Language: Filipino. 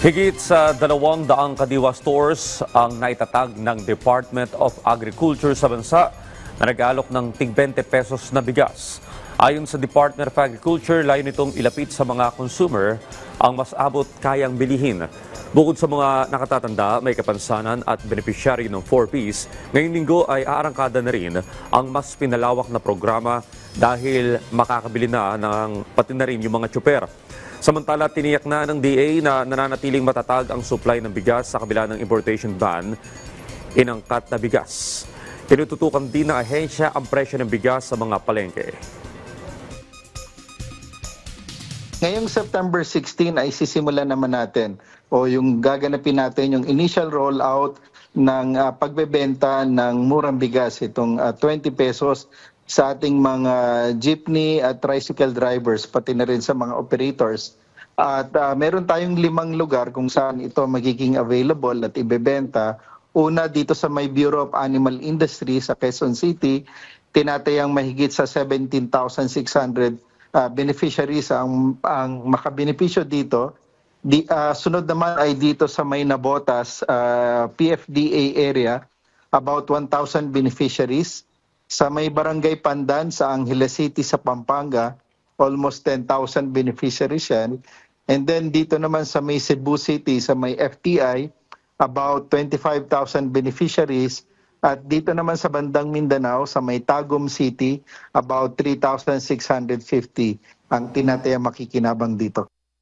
Higit sa 200 kadiwa stores ang naitatag ng Department of Agriculture sa bansa na nag-aalok ng tig 20 pesos na bigas. Ayon sa Department of Agriculture, layo nitong ilapit sa mga consumer ang mas abot kayang bilihin. Bukod sa mga nakatatanda, may kapansanan at beneficiary ng 4Ps, ngayong linggo ay aarangkada na rin ang mas pinalawak na programa dahil makakabili na ng pati na rin yung mga tsuper. Samantala, tiniyak na ng DA na nananatiling matatag ang supply ng bigas sa kabila ng importation ban, inangkat na bigas. Tinututukan din ng ahensya ang presyo ng bigas sa mga palengke. Ngayong September 16 ay sisimulan naman natin o yung gaganapin natin yung initial rollout ng pagbebenta ng murang bigas, itong 20 pesos sa ating mga jeepney at tricycle drivers, pati na rin sa mga operators. At meron tayong 5 lugar kung saan ito magiging available at ibebenta. Una, dito sa may Bureau of Animal Industry sa Quezon City, tinatayang mahigit sa 17,600 beneficiaries ang makabenepisyo dito. Sunod naman ay dito sa may Nabotas, PFDA area, about 1,000 beneficiaries. Sa may Barangay Pandan sa Angeles City sa Pampanga, almost 10,000 beneficiaries yan. And then dito naman sa may Cebu City, sa may FTI, about 25,000 beneficiaries. At dito naman sa bandang Mindanao, sa may Tagum City, about 3,650 ang tinatayang makikinabang dito.